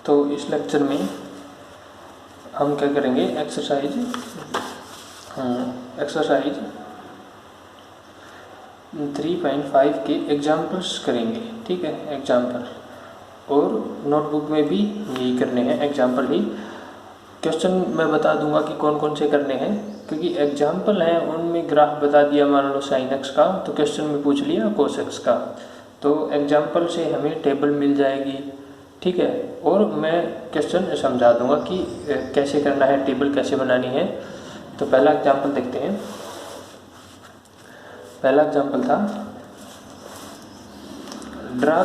तो इस लेक्चर में हम क्या करेंगे, एक्सरसाइज 3.5 के एग्जाम्पल्स करेंगे। ठीक है, एग्जाम्पल, और नोटबुक में भी यही करने हैं, एग्जाम्पल ही। क्वेश्चन मैं बता दूंगा कि कौन कौन से करने हैं, क्योंकि एग्जाम्पल हैं उनमें ग्राफ बता दिया, मान लो साइन एक्स का, तो क्वेश्चन में पूछ लिया कोस एक्स का, तो एग्जाम्पल से हमें टेबल मिल जाएगी। ठीक है, और मैं क्वेश्चन समझा दूंगा कि कैसे करना है, टेबल कैसे बनानी है। तो पहला एग्जाम्पल देखते हैं। पहला एग्जाम्पल था, draw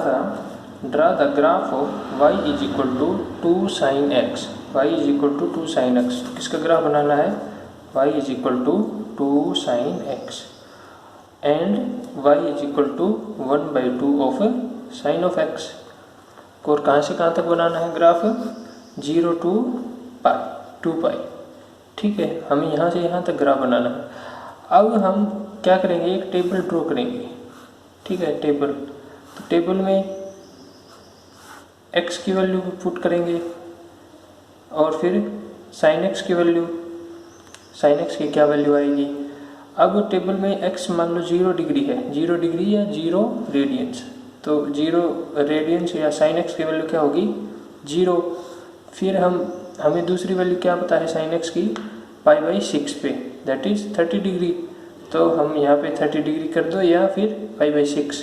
the graph of y is equal to 2 sine x. Y is equal to 2 sine x. किसका ग्राफ बनाना है, y is equal to 2 sine x and y is equal to 1/2 of sine of x. और कहाँ से कहाँ तक बनाना है graph, 0 to पाई, 2 पाई। ठीक है, हमें यहाँ से यहाँ तक ग्राफ बनाना है। अब हम क्या करेंगे, एक टेबल ड्रॉ करेंगे। ठीक है, टेबल, तो टेबल में x की वैल्यू पुट करेंगे और फिर साइन x की वैल्यू, साइन x की क्या वैल्यू आएगी। अब टेबल में x मान लो 0 डिग्री है, 0 डिग्री या 0 रेडियंस, तो 0 रेडियंस या साइन x की वैल्यू क्या होगी, 0। फिर हमें दूसरी वैल्यू क्या पता है साइन x की, π/6 पे, दैट इज 30 डिग्री। तो हम यहाँ पे 30 डिग्री कर दो या फिर π/6।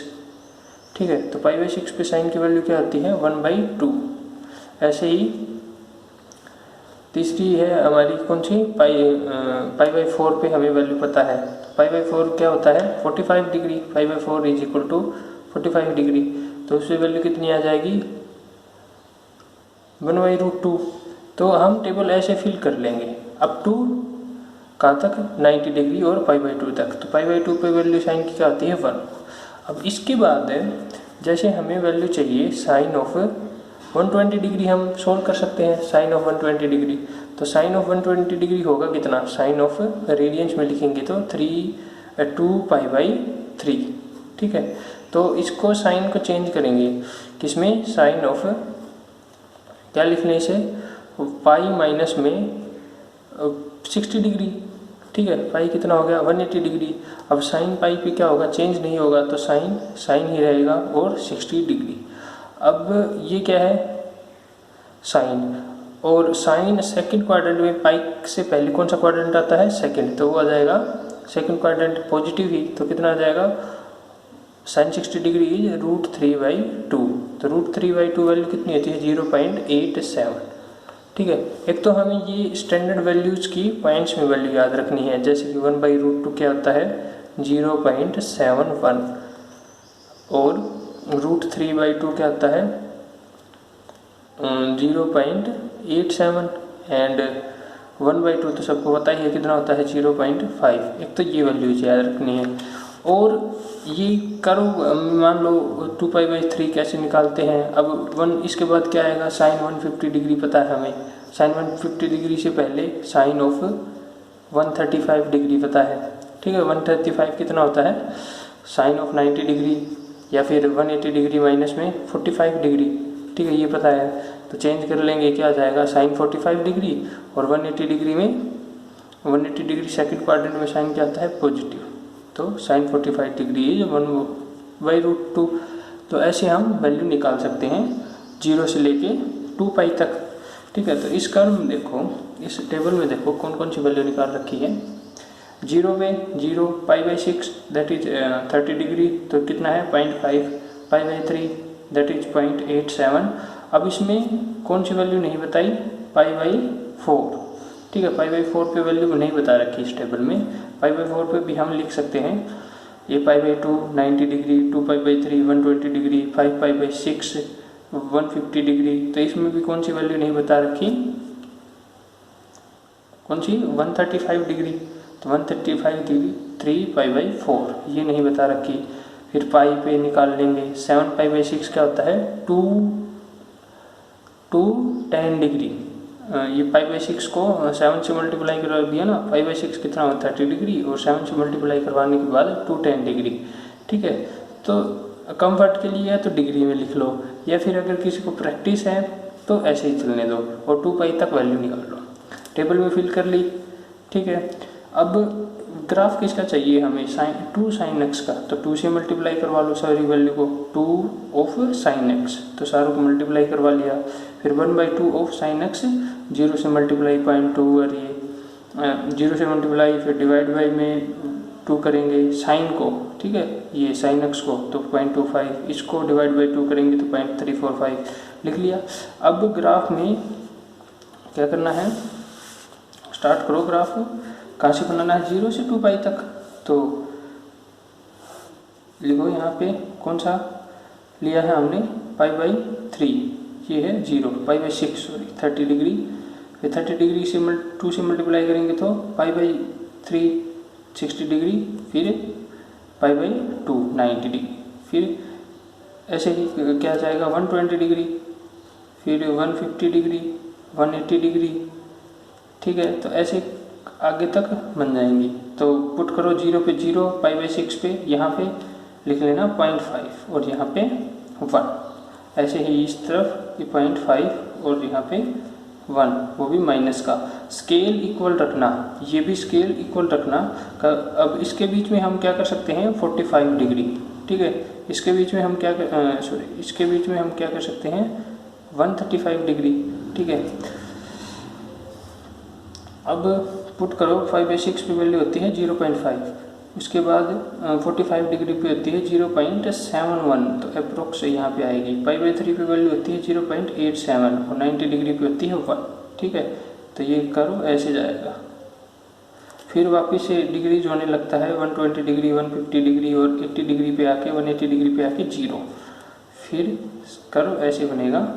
ठीक है, तो π/6 पे साइन की वैल्यू क्या होती है, 1/2। ऐसे ही तीसरी है हमारी कौन सी, π/4 पे हमें वैल्यू पता है। π/4 क्या होता है, 45 degree. π/4 is equal to 45 degree, तो उसकी वैल्यू कितनी आ जाएगी, 1/√2। तो हम टेबल ऐसे फिल कर लेंगे अप टू कहाँ तक, 90 डिग्री और π/2 तक। तो π/2 पे वैल्यू साइन की क्या होती है, 1। अब इसके बाद जैसे हमें वैल्यू चाहिए साइन ऑफ 120 डिग्री, हम सोल्व कर सकते हैं साइन ऑफ 120 डिग्री। तो साइन ऑफ 120 डिग्री होगा कितना, साइन ऑफ रेडियंस में लिखेंगे तो 2π/3। ठीक है, तो इसको साइन को चेंज करेंगे किसमें, साइन ऑफ, क्या लिखने से, पाई माइनस में 60 डिग्री। ठीक है, पाई कितना हो गया, 180 डिग्री। अब साइन पाई पे क्या होगा, चेंज नहीं होगा, तो साइन ही रहेगा और 60 डिग्री। अब ये क्या है, साइन, और साइन सेकंड क्वाड्रेंट में पाई से पहले कौन सा क्वाड्रेंट आता है, सेकंड, तो वो आ जाएगा सेकंड क्वाड्रेंट पॉजिटिव ही। तो कितना आ जाएगा, साइन 60 डिग्री इज √3/2। तो √3/2 वैल्यू कितनी होती है, 0.87। ठीक है, एक तो हमें ये स्टैंडर्ड वैल्यूज की पॉइंट्स में वैल्यू याद रखनी है, जैसे कि 1/√2 क्या होता है, 0.71, और √3/2 क्या होता है, 0.87, एंड 1/2 तो सबको पता ही है कितना होता है, 0.5। एक तो ये वैल्यूज याद रखनी है। और ये करो, मान लो 2π/3 कैसे निकालते हैं। अब 1, इसके बाद क्या आएगा, साइन 150 डिग्री पता है हमें, साइन 150 डिग्री से पहले साइन ऑफ 135 डिग्री पता है। ठीक है, 135 कितना होता है, साइन ऑफ 90 डिग्री, या फिर 180 डिग्री माइनस में 45 डिग्री। ठीक है, ये पता है, तो चेंज कर लेंगे, क्या आ जाएगा, साइन 45 डिग्री, और 180 डिग्री में, 180 डिग्री सेकंड क्वाड्रेंट में साइन क्या आता है, पॉजिटिव, तो साइन 45 डिग्री इज 1/√2। तो ऐसे हम वैल्यू निकाल सकते हैं 0 से लेके 2 पाई तक। ठीक है, तो इस कर्व में देखो, इस टेबल में देखो कौन कौन सी वैल्यू निकाल रखी है। 0 में 0, π/6 दैट इज 30 डिग्री, तो कितना है 0.5, π/3 दैट इज 0.87। अब इसमें कौन सी वैल्यू नहीं बताई, π/4। ठीक है, π/4 पे वैल्यू नहीं बता रखी इस टेबल में। π/4 पे भी हम लिख सकते हैं, ये π/2 90 डिग्री, 2π/3 120 डिग्री, 5π/6 150 डिग्री। तो इसमें भी कौन सी वैल्यू नहीं बता रखी, कौन सी, 135 डिग्री, तो 135 डिग्री 3π/4 ये नहीं बता रखी। फिर पाई पे निकाल लेंगे, 7π/6 क्या होता है, 210 डिग्री। ये π/6 को 7 से मल्टीप्लाई करवा दिया ना, π/6 कितना हो, 30 डिग्री, और 7 से मल्टीप्लाई करवाने के बाद 210 डिग्री। ठीक है, तो कंफर्ट के लिए है तो डिग्री में लिख लो, या फिर अगर किसी को प्रैक्टिस है तो ऐसे ही चलने दो और 2 पाई तक वैल्यू निकाल लो। टेबल में फिल कर ली, ठीक है। अब ग्राफ किसका चाहिए हमें, टू साइन एक्स का, तो 2 से मल्टीप्लाई करवा लो सारी वैल्यू को, 2 ऑफ साइन एक्स, तो सारों को मल्टीप्लाई करवा लिया। फिर 1/2 ऑफ साइन एक्स, 0 से मल्टीप्लाई 0.2, और ये 0 से मल्टीप्लाई, फिर डिवाइड बाई में 2 करेंगे साइन को, ठीक है, ये साइन एक्स को, तो 0.25, इसको डिवाइड बाई 2 करेंगे तो 0.345 लिख लिया। अब ग्राफ में क्या करना है, स्टार्ट करो ग्राफ, कहाँ से बनाना है, 0 से 2 पाई तक। तो लिखो यहाँ पे कौन सा लिया है हमने, π/3, ये है 0, π/6 सॉरी 30 डिग्री, फिर 30 डिग्री से 2 से मल्टीप्लाई करेंगे तो π/3 60 डिग्री, फिर π/2 90 डिग्री, फिर ऐसे ही क्या जाएगा 120 डिग्री, फिर 150 डिग्री, 180 डिग्री, ठीक है। तो ऐसे आगे तक बन जाएंगी। तो पुट करो 0 पे 0, π/6 पे, यहाँ पे लिख लेना 0.5 और यहाँ पे 1, ऐसे ही इस तरफ ये 0.5 और यहाँ पे 1, वो भी माइनस का। स्केल इक्वल रखना, ये भी स्केल इक्वल रखना। अब इसके बीच में हम क्या कर सकते हैं, 45 डिग्री, ठीक है। इसके बीच में हम क्या इसके बीच में हम क्या कर सकते हैं, 135 डिग्री, ठीक है। अब पुट करो 5/6 पे वैल्यू होती है 0.5, उसके बाद 45 डिग्री पे होती है 0.71, तो अप्रोक्स यहाँ पे आएगी। π/3 पे वैल्यू होती है 0.87 और 90 डिग्री पे होती है 1, ठीक है। तो ये करो, ऐसे जाएगा। फिर वापस से डिग्रीज होने लगता है, 120 डिग्री, 150 डिग्री और 80 डिग्री पे आके 180 डिग्री पे आके 0, फिर करो, ऐसे बनेगा।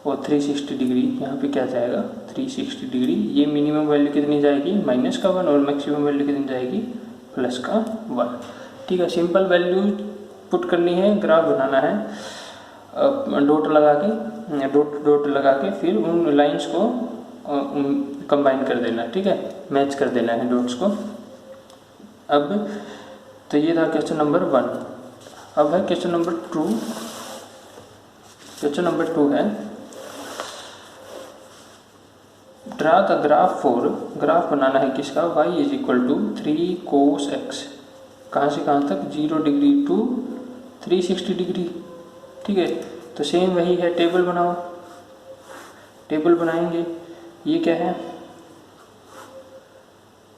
और 360 डिग्री यहाँ पे क्या जाएगा, 360 डिग्री। ये मिनिमम वैल्यू कितनी जाएगी, -1, और मैक्सिमम वैल्यू कितनी जाएगी, +1, ठीक है। सिंपल वैल्यू पुट करनी है, ग्राफ बनाना है, डॉट लगा के फिर उन लाइंस को कंबाइन कर देना, ठीक है, मैच कर देना है डॉट्स को। अब तो ये था क्वेश्चन नंबर 1। अब है क्वेश्चन नंबर 2। क्वेश्चन नंबर 2 है, draw the graph for, graph बनाना है किसका, y = 3 cos x, कहाँ से कहाँ तक, 0 डिग्री टू 360 डिग्री, ठीक है। तो सेम वही है, टेबल बनाओ, टेबल बनाएंगे। ये क्या है,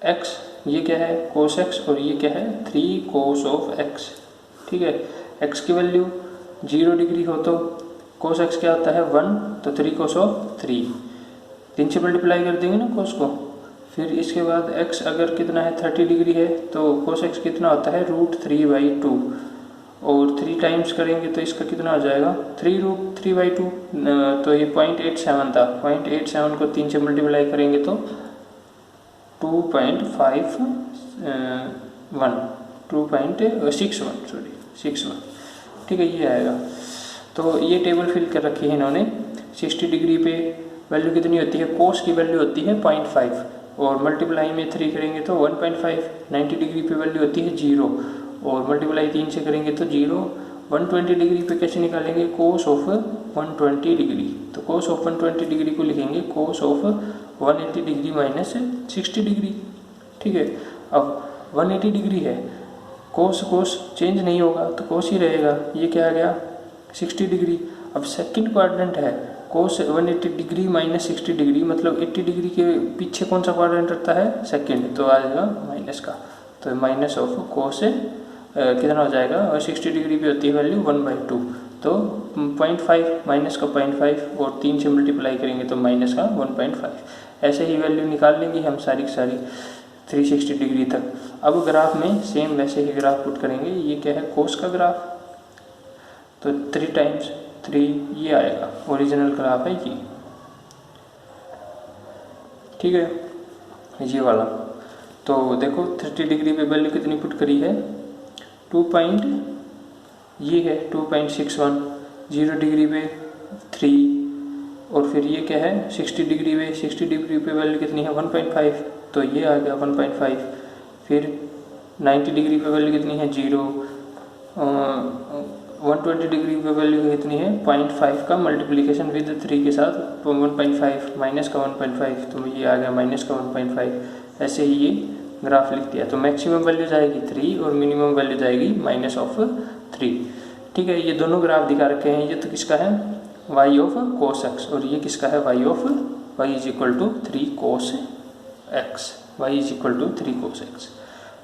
x, ये क्या है cos x, और ये क्या है 3 cos of x, ठीक है। x की वैल्यू 0 डिग्री हो तो cos x क्या होता है 1, तो 3 cos of 3, 3 से मल्टीप्लाई कर देंगे ना cos को। फिर इसके बाद x अगर कितना है 30 डिग्री है तो cos x कितना होता है √3/2, और 3 टाइम्स करेंगे तो इसका कितना हो जाएगा 3√3/2, तो ये 0.87 था, 0.87 को 3 से मल्टीप्लाई करेंगे तो 2.61, ठीक है, ये आएगा। तो ये टेबल फिल कर रखी है इन्होंने। 60 डिग्री पे वैल्यू कितनी होती है, कोस की वैल्यू होती है 0.5, और मल्टीप्लाई में 3 करेंगे तो 1.5। 90 डिग्री पे वैल्यू होती है 0, और मल्टीप्लाई 3 से करेंगे तो 0। 120 डिग्री पे कैसे निकालेंगे, कोस ऑफ 120 डिग्री, तो कोस ऑफ 120 डिग्री को लिखेंगे cos of 180 degree minus 60 degree, ठीक है। अब 180 डिग्री है, कोस चेंज नहीं होगा तो कोस ही रहेगा। ये क्या आ गया 60 डिग्री। अब सेकंड क्वाड्रेंट है, कोस 180 डिग्री माइनस 60 डिग्री, मतलब 80 डिग्री के पीछे कौन सा क्वाड्रेंट रहता है, सेकंड, तो आ जाएगा माइनस का, तो माइनस ऑफ कोस कितना हो जाएगा, और 60 डिग्री पे होती है वैल्यू 1/2, तो 0.5 माइनस का 0.5 और 3 से मल्टीप्लाई करेंगे तो माइनस का 1.5। ऐसे ही वैल्यू निकाल लेंगे हम सारी की सारी 360 डिग्री तक। अब ग्राफ में सेम वैसे ही ग्राफ पुट करेंगे। ये क्या है कोस का ग्राफ, तो 3 टाइम्स 3 ये आएगा, ओरिजिनल ग्राफ है ये, ठीक है, ये वाला। तो देखो 30 डिग्री पे वैल्यू कितनी पुट करी है, 2.61, 0 डिग्री पे 3, और फिर ये क्या है 60 डिग्री पे वैल्यू कितनी है 1.5, तो ये आ गया 1.5। फिर 90 डिग्री पे वैल्यू कितनी है 0, 120 डिग्री की वैल्यू कितनी है 0.5 का मल्टीप्लिकेशन विद 3 के साथ, तो 1.5 माइनस का 1.5, तो ये आ गया माइनस का 1.5। ऐसे ही ये ग्राफ लिख दिया। तो मैक्सिमम वैल्यू जाएगी 3 और मिनिमम वैल्यू जाएगी -3। ठीक है, ये दोनों ग्राफ दिखा रखे हैं। ये तो किसका है y ऑफ cos x और ये किसका है y of y is equal to 3 cos x, y is equal to 3 cos x।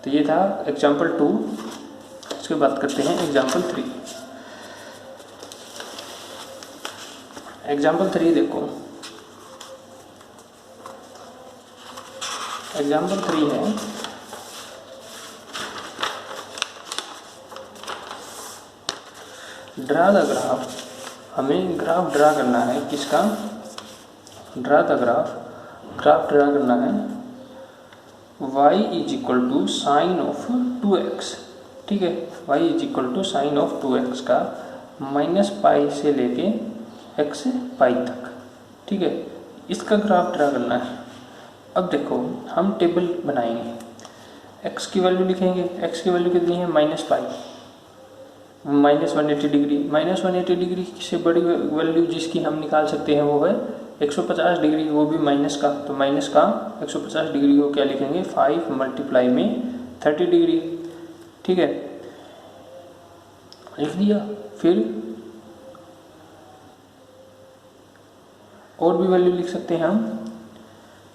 तो ये था एग्जाम्पल 2। इसके बाद करते हैं एग्जाम्पल 3। एग्जाम्पल 3 देखो, एग्जाम्पल 3 है ड्रा द ग्राफ। हमें ग्राफ ड्रा करना है, किसका, ड्रा द ग्राफ ड्रा करना है y is equal to sine of 2x। ठीक है, y is equal to sine of 2x का -π से लेके x π तक। ठीक है, इसका ग्राफ ड्रा करना है। अब देखो हम टेबल बनाएंगे, x की वैल्यू लिखेंगे। x की वैल्यू कितनी है -π, -180 डिग्री। -180 डिग्री से बड़ी वैल्यू जिसकी हम निकाल सकते हैं वो है 150 डिग्री, वो भी माइनस का। तो माइनस का 150 डिग्री को क्या लिखेंगे 5 मल्टीप्लाई में 30 डिग्री। ठीक है, लिख दिया। फिर और भी वैल्यू लिख सकते हैं हम,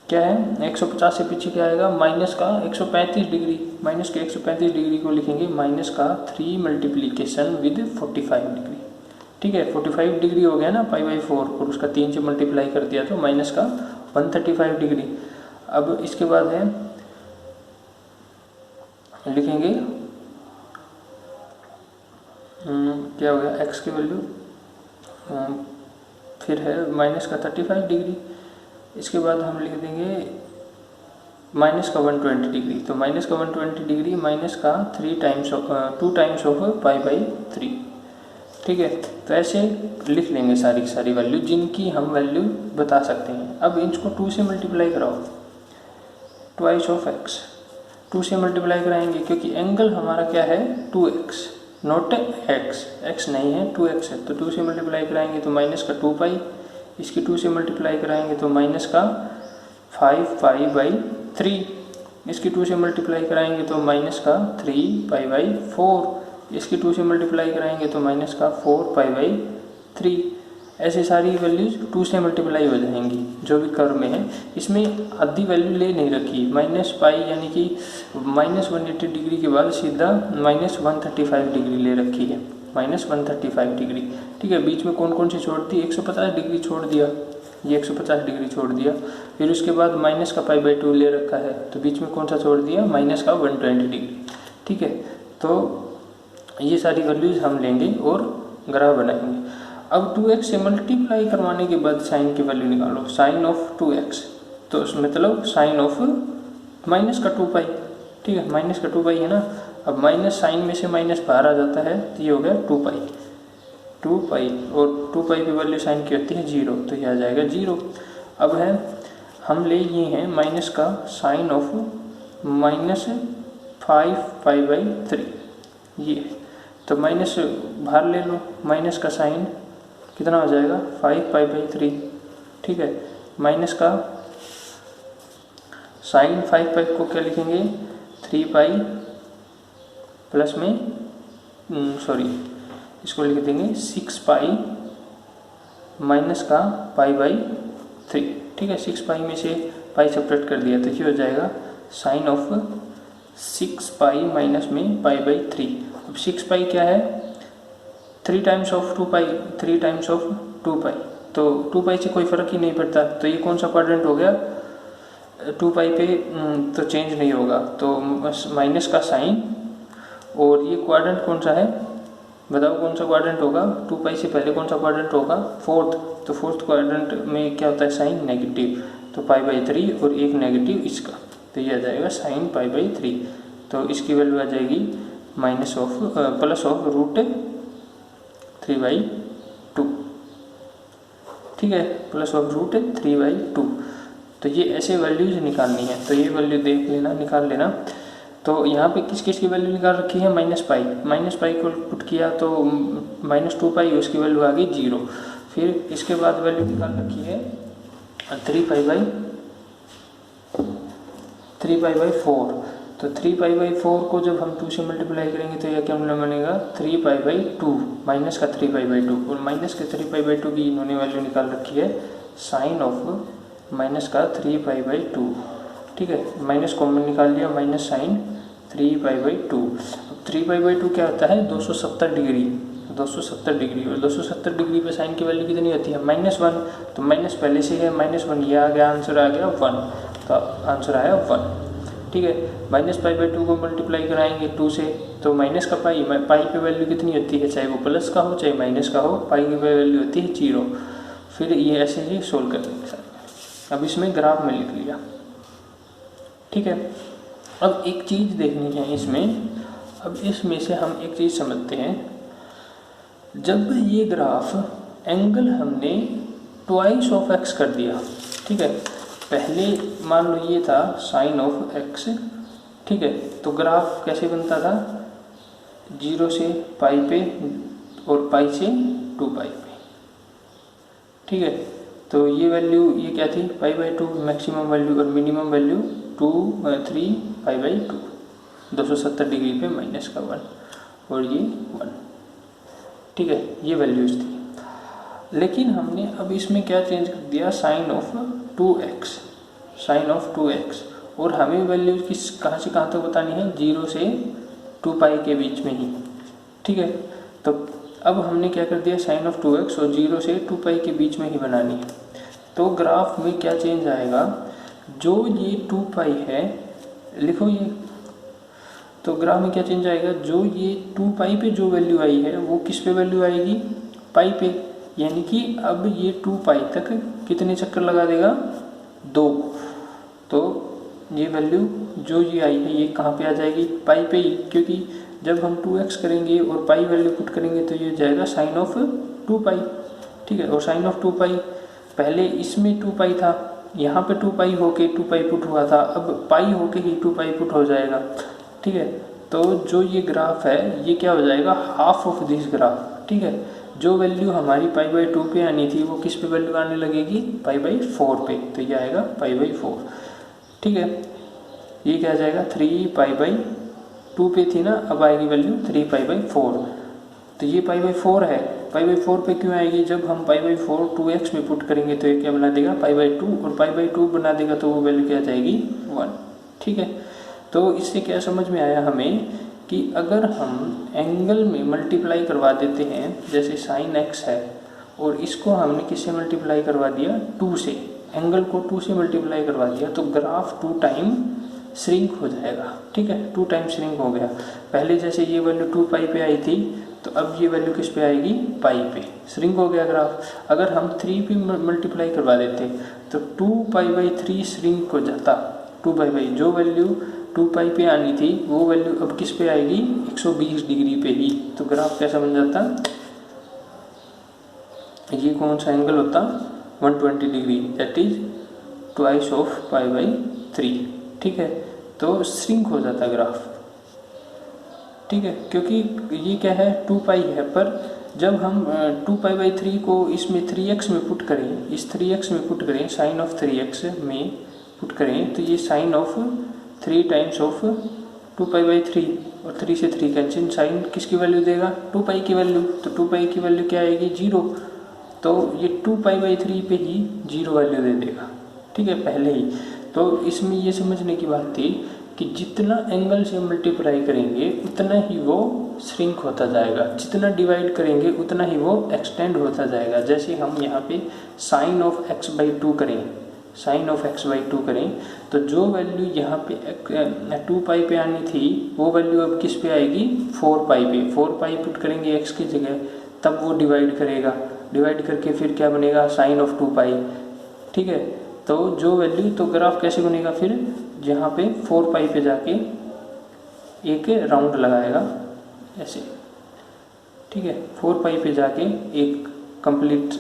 क्या है 150 से पीछे क्या आएगा माइनस का 135 डिग्री। माइनस के 135 डिग्री को लिखेंगे माइनस का 3 मल्टीप्लीकेशन विद 45 डिग्री। ठीक है, 45 डिग्री हो गया ना π/4 और उसका 3 से मल्टीप्लाई कर दिया तो माइनस का 135 डिग्री। अब इसके बाद है लिखेंगे क्या हो गया x की वैल्यू, फिर है माइनस का 35 डिग्री। इसके बाद हम लिख देंगे माइनस का 120 डिग्री। तो माइनस का 120 डिग्री माइनस का 2 टाइम्स ऑफ π/3। ठीक है, तो ऐसे लिख लेंगे सारी सारी वैल्यू जिनकी हम वैल्यू बता सकते हैं। अब इसको 2 से मल्टीप्लाई कराओ, ट्वाइस ऑफ x। 2 से मल्टीप्लाई कराएंगे क्योंकि एंगल हमारा क्या है 2x, नॉट x नहीं है 2x है। तो 2 से मल्टीप्लाई कराएंगे तो माइनस का 2π, इसकी 2 से मल्टीप्लाई कराएंगे तो माइनस का 5π/3, इसकी 2 से मल्टीप्लाई कराएंगे तो माइनस का 3π/4, इसकी 2 से मल्टीप्लाई कराएंगे तो माइनस का 4π/3। ऐसे सारी वैल्यूज 2 से मल्टीप्लाई हो जाएंगी जो भी कर्व में है। इसमें आधी वैल्यू ले नहीं रखी, -π यानी कि -180 डिग्री के बाद सीधा -135 डिग्री ले रखी है, -135 डिग्री। ठीक है, बीच में कौन कौन सी छोड़ दी, 150 डिग्री छोड़ दिया, ये 150 डिग्री छोड़ दिया। फिर उसके बाद माइनस का π/2 ले रखा है, तो बीच में कौन सा छोड़ दिया माइनस का 120 डिग्री। ठीक है, तो ये सारी वैल्यूज हम लेंगे और ग्राफ बनाएंगे। अब 2x से मल्टीप्लाई करवाने के बाद साइन की वैल्यू निकालो, साइन ऑफ 2x, तो मतलब साइन ऑफ माइनस का 2π। ठीक है, माइनस का 2π है ना। अब माइनस साइन में से माइनस बाहर आ जाता है तो ये हो गया 2π और 2π की वैल्यू साइन की होती है 0, तो ये आ जाएगा 0। अब है हम ले ये हैं माइनस का साइन ऑफ -5π/3, ये तो माइनस बाहर ले लो, माइनस का साइन कितना हो जाएगा 5π/3। ठीक है, माइनस का साइन 5π को क्या लिखेंगे 3π प्लस में इसको लिख देंगे 6π माइनस का π/3। ठीक है, 6π में से पाई सेपरेट कर दिया तो ये हो जाएगा साइन ऑफ 6π माइनस में π/3। अब 6π क्या है 3 टाइम्स ऑफ 2π, 3 टाइम्स ऑफ 2π, तो 2π से कोई फ़र्क ही नहीं पड़ता। तो ये कौन सा क्वाड्रेंट हो गया 2π पे तो चेंज नहीं होगा, तो माइनस का साइन और ये क्वाड्रेंट कौन सा है बताओ, कौन सा क्वाड्रेंट होगा 2π से पहले कौन सा क्वाड्रेंट होगा फोर्थ। तो फोर्थ क्वाड्रेंट में क्या होता है साइन नेगेटिव, तो π/3 और एक नेगेटिव इसका, तो ये आ जाएगा साइन π/3। तो इसकी वैल्यू आ जाएगी प्लस ऑफ √3/2। ठीक है, प्लस ऑफ √3/2। तो ये ऐसे वैल्यूज निकालनी है, तो ये वैल्यू देख लेना, निकाल लेना। तो यहाँ पे किस किस की वैल्यू निकाल रखी है, -पाई को पुट किया तो -2 पाई, उसकी वैल्यू आ गई 0। फिर इसके बाद वैल्यू निकाल रखी है 3π/4। तो 3π/4 को जब हम 2 से मल्टीप्लाई करेंगे तो यह क्या बनेगा 3π/2, माइनस का 3π/2, और माइनस के 3π/2 की इन्होंने वैल्यू निकाल रखी है साइन ऑफ माइनस का 3π/2। ठीक है, माइनस कॉमन निकाल लिया, माइनस साइन 3π/2। अब 3π/2 क्या होता है 270 डिग्री, 270 डिग्री, और 270 डिग्री पे साइन की वैल्यू कितनी होती है -1। तो माइनस पहले से है -1, ये आ गया, आंसर आ गया 1, तो आंसर आया 1। ठीक है, -π/2 को मल्टीप्लाई कराएंगे 2 से, तो माइनस का पाई पे वैल्यू कितनी होती है, चाहे वो प्लस का हो चाहे माइनस का हो, पाई की वैल्यू होती है 0। फिर ये ऐसे ही सोल्व कर लेंगे सर। अब इसमें ग्राफ में लिख लिया। ठीक है, अब एक चीज़ देखनी है इसमें, अब इसमें से हम एक चीज़ समझते हैं, जब ये ग्राफ एंगल हमने ट्वाइस ऑफ x कर दिया, ठीक है, पहले मान लो ये था साइन ऑफ x, ठीक है, तो ग्राफ कैसे बनता था 0 से पाई पे और पाई से 2 पाई पे। ठीक है, तो ये वैल्यू ये क्या थी π/2 मैक्सिमम वैल्यू, और मिनिमम वैल्यू 3π/2, 270 डिग्री पे माइनस का 1 और ये 1। ठीक है, ये वैल्यूज थी। लेकिन हमने अब इसमें क्या चेंज कर दिया, sign of 2x, sign of 2x, और हमें वैल्यू किस कहाँ से कहाँ तक बतानी है 0 से 2 पाई के बीच में ही। ठीक है, तो अब हमने क्या कर दिया साइन ऑफ 2x और 0 से 2 पाई के बीच में ही बनानी है। तो ग्राफ में क्या चेंज आएगा, जो ये 2 पाई है लिखो ये, तो ग्राफ में क्या चेंज आएगा, जो ये 2 पाई पे जो वैल्यू आई है वो किस पे वैल्यू आएगी पाई पे, यानी कि अब ये 2 पाई तक कितने चक्कर लगा देगा 2। तो ये वैल्यू जो ये आई है ये कहाँ पे आ जाएगी पाई पे ही, क्योंकि जब हम 2x करेंगे और पाई वैल्यू पुट करेंगे तो ये जाएगा साइन ऑफ 2 पाई। ठीक है, और साइन ऑफ 2 पाई पहले इसमें 2 पाई था, यहाँ पे 2 पाई होके 2 पाई पुट हुआ था, अब पाई होके ही 2 पाई पुट हो जाएगा। ठीक है, तो जो ये ग्राफ है ये क्या हो जाएगा हाफ ऑफ दिस ग्राफ। ठीक है, जो वैल्यू हमारी π/2 पे आनी थी वो किस पे वैल्यू आने लगेगी π/4 पे, तो ये आएगा π/4। ठीक है, ये क्या आ जाएगा 3π/2 पे थी ना, अब आएगी वैल्यू 3π/4। तो ये π/4 है, π/4 पे क्यों आएगी, जब हम π/4 2x में पुट करेंगे तो ये क्या बना देगा π/2, और π/2 बना देगा तो वो वैल्यू क्या आ जाएगी 1। ठीक है, तो इससे क्या समझ में आया हमें कि अगर हम एंगल में मल्टीप्लाई करवा देते हैं, जैसे साइन x है और इसको हमने किससे मल्टीप्लाई करवा दिया 2 से, एंगल को 2 से मल्टीप्लाई करवा दिया, तो ग्राफ 2 टाइम श्रिंक हो जाएगा। ठीक है, 2 टाइम श्रिंक हो गया। पहले जैसे ये वैल्यू 2 पाई पे आई थी, तो अब ये वैल्यू किस पे आएगी पाई पे, श्रिंक हो गया ग्राफ। अगर हम 3 पे मल्टीप्लाई करवा देते तो 2π/3 श्रिंक हो जाता, 2π/, जो वैल्यू 2 पाई पे आनी थी वो वैल्यू अब किस पे आएगी 120 डिग्री पे ही। तो ग्राफ कैसा बन जाता, ये कौन सा एंगल होता 120 degree, that is twice of π/3। ठीक है, तो श्रिंक हो जाता ग्राफ। ठीक है, क्योंकि ये क्या है 2 पाई है, पर जब हम 2π/3 को इसमें 3x में पुट करें, इस 3x में पुट करें, साइन ऑफ 3x में पुट करें, तो ये साइन ऑफ 3 टाइम्स ऑफ 2π/3, और 3 से 3 कैंसिल, साइन किसकी वैल्यू देगा 2 पाई की वैल्यू, तो 2 पाई की वैल्यू क्या आएगी 0, तो ये 2π/3 पे ही 0 वैल्यू दे देगा। ठीक है, पहले ही। तो इसमें ये समझने की बात थी कि जितना एंगल से मल्टीप्लाई करेंगे उतना ही वो श्रिंक होता जाएगा, जितना डिवाइड करेंगे उतना ही वो एक्सटेंड होता जाएगा। जैसे हम यहाँ पे साइन ऑफ x/2 करें, साइन ऑफ x/2 करें, तो जो वैल्यू यहाँ पे 2 पाई पे आनी थी वो वैल्यू अब किस पे आएगी 4 पाई पे। 4 पाई पुट करेंगे x की जगह, तब वो डिवाइड करेगा, डिवाइड करके फिर क्या बनेगा साइन ऑफ 2 पाई। ठीक है, तो जो वैल्यू, तो ग्राफ कैसे बनेगा फिर, जहाँ पे 4 पाई पे जाके एक राउंड लगाएगा ऐसे। ठीक है, 4 पाई पे जाके एक कंप्लीट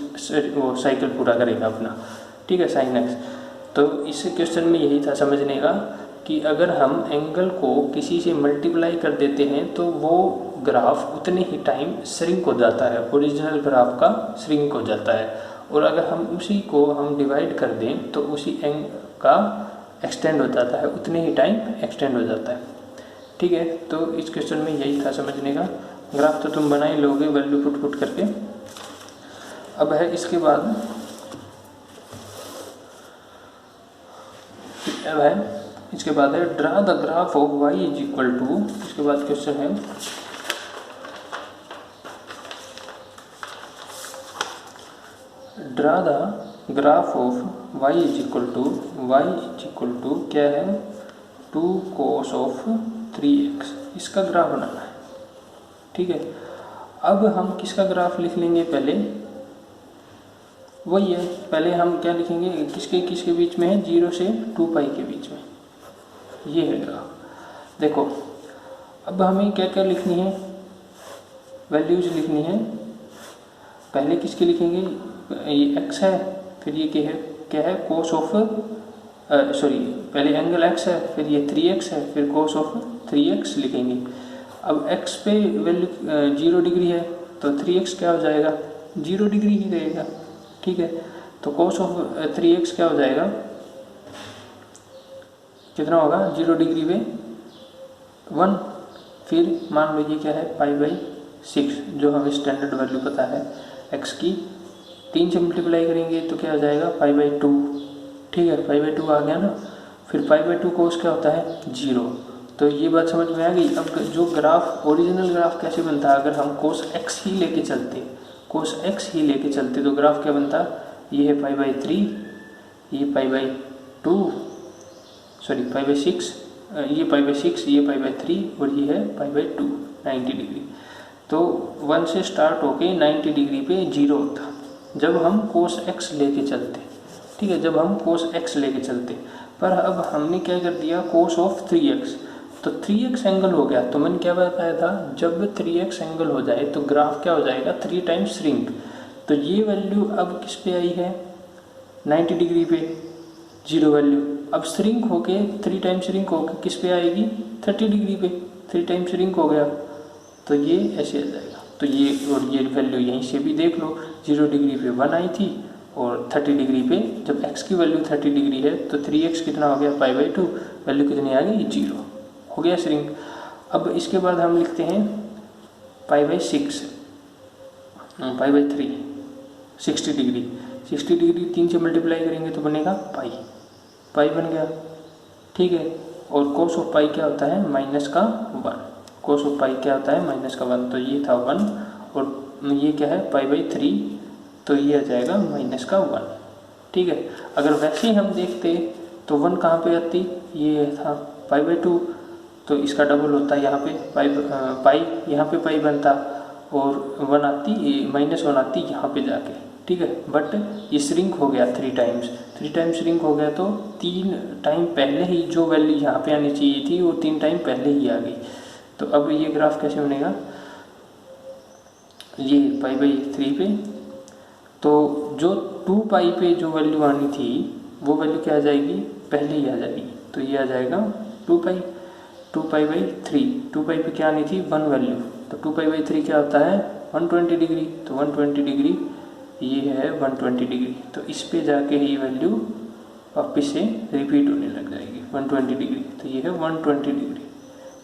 वो साइकिल पूरा करेगा अपना। ठीक है, साइन एक्स। तो इस क्वेश्चन में यही था समझने का कि अगर हम एंगल को किसी से मल्टीप्लाई कर देते हैं तो वो ग्राफ उतने ही टाइम श्रिंक हो जाता है, ओरिजिनल ग्राफ का श्रिंक हो जाता है। और अगर हम उसी को हम डिवाइड कर दें तो उसी एंग का एक्सटेंड हो जाता है, उतने ही टाइम एक्सटेंड हो जाता है। ठीक है, तो इस क्वेश्चन में यही था समझने का। ग्राफ तो तुम बना ही लोगे वैल्यू पुट करके। अब है इसके बाद है draw the graph of y is equal to, इसके बाद क्वेश्चन है draw the graph of y is equal to क्या है 2 cos ऑफ 3x, इसका ग्राफ बनाना है। ठीक है, अब हम किसका ग्राफ लिख लेंगे, पहले वही है, पहले हम क्या लिखेंगे, किसके बीच में है, 0 से 2 पाई के बीच में, ये है ग्राफ। देखो अब हमें क्या क्या लिखनी है, वैल्यूज लिखनी है। पहले किसकी लिखेंगे, ये x है, फिर ये क्या है कोस ऑफ पहले एंगल x है, फिर ये 3x है, फिर कोस ऑफ 3x लिखेंगे। अब x पे वैल्यू 0 डिग्री है तो 3x क्या हो जाएगा, 0 डिग्री ही रहेगा। ठीक है, तो कोस ऑफ 3x क्या हो जाएगा, कितना होगा, 0 डिग्री पे 1, फिर मान लो ये क्या है π/6, जो हमें स्टैंडर्ड वैल्यू पता है x की, 3 से मल्टीप्लाई करेंगे तो क्या हो जाएगा π/2। ठीक है, π/2 आ गया ना, फिर π/2 कोस क्या होता है 0। तो ये बात समझ में आ गई। अब जो ग्राफ ओरिजिनल ग्राफ कैसे बनता है, अगर हम कोस x ही लेके चलते तो ग्राफ क्या बनता, ये है π/3, ये π/2 सॉरी π/6, ये π/6, ये π/3 और ये है π/2, 90 डिग्री। तो 1 से स्टार्ट होके 90 डिग्री पे 0 होता जब हम कोस x लेके चलते। ठीक है, जब हम कोस x लेके चलते, पर अब हमने क्या कर दिया, कोस ऑफ 3x, तो 3x एंगल हो गया। तो मैंने क्या बताया था, जब 3x एंगल हो जाए तो ग्राफ क्या हो जाएगा, 3 टाइम्स श्रिंक। तो ये वैल्यू अब किस पे आई है, 90 डिग्री पे 0 वैल्यू, अब श्रिंक होके 3 टाइम्स श्रिंक होके किस पे आएगी, 30 डिग्री पे, 3 टाइम्स श्रिंक हो गया तो ये ऐसे आ जाएगा। तो ये और ये वैल्यू यहीं से भी देख लो, 0 डिग्री पे 1 आई थी और 30 डिग्री पे, जब x की वैल्यू 30 डिग्री है तो 3x कितना हो गया π/2, वैल्यू कितनी आ गई, 0 हो गया श्रिंक। अब इसके बाद हम लिखते हैं π/6, π/3, 60 डिग्री, 60 डिग्री 3 से मल्टीप्लाई करेंगे तो बनेगा पाई बन गया। ठीक है, और कोस ऑफ पाई क्या होता है, -1, कोस ऑफ पाई क्या होता है, -1, तो ये था 1 और ये क्या है π/3, तो ये आ जाएगा -1। ठीक है, अगर वैसे ही हम देखते तो 1 कहाँ पे आती, ये था π/2, तो इसका डबल होता है यहाँ पे पाई, यहाँ पे पाई बनता और 1 आती, -1 आती यहाँ पे जाके। ठीक है, बट ये श्रिंक हो गया 3 टाइम्स श्रिंक हो गया, तो 3 टाइम पहले ही जो वैल्यू यहाँ पे आनी चाहिए थी वो 3 टाइम पहले ही आ गई। तो अब ये ग्राफ कैसे बनेगा, ये π/3 पे, तो जो 2 पाई पे जो वैल्यू आनी थी वो वैल्यू क्या आ जाएगी, पहले ही आ जाएगी। तो ये आ जाएगा 2 पाई/3, 2 पाई पे क्या आनी थी 1 वैल्यू, तो 2 पाई/3 क्या होता है 120 डिग्री, तो 120 डिग्री ये है 120 डिग्री, तो इस पे जाके ये वैल्यू वापस से रिपीट होने लग जाएगी 120 डिग्री, तो ये है 120 डिग्री।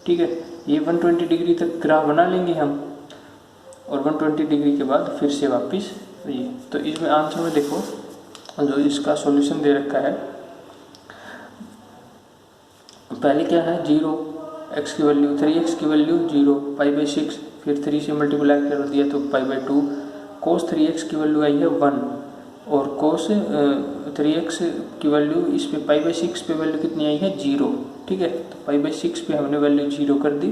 ठीक है, ये 120 डिग्री तक ग्राफ बना लेंगे हम, और 120 डिग्री के बाद फिर से वापस ये। तो इसमें आंसर में देखो जो इसका सॉल्यूशन दे रखा है, पहले क्या है 0, x की वैल्यू 3x की वैल्यू 0, π/6, फिर 3 से मल्टीप्लाई कर दिया तो π/2, cos 3x की वैल्यू आई है 1 और cos 3x की वैल्यू इस पे π/6 पे वैल्यू कितनी आई है 0। ठीक है, तो π/6 पे हमने वैल्यू 0 कर दी,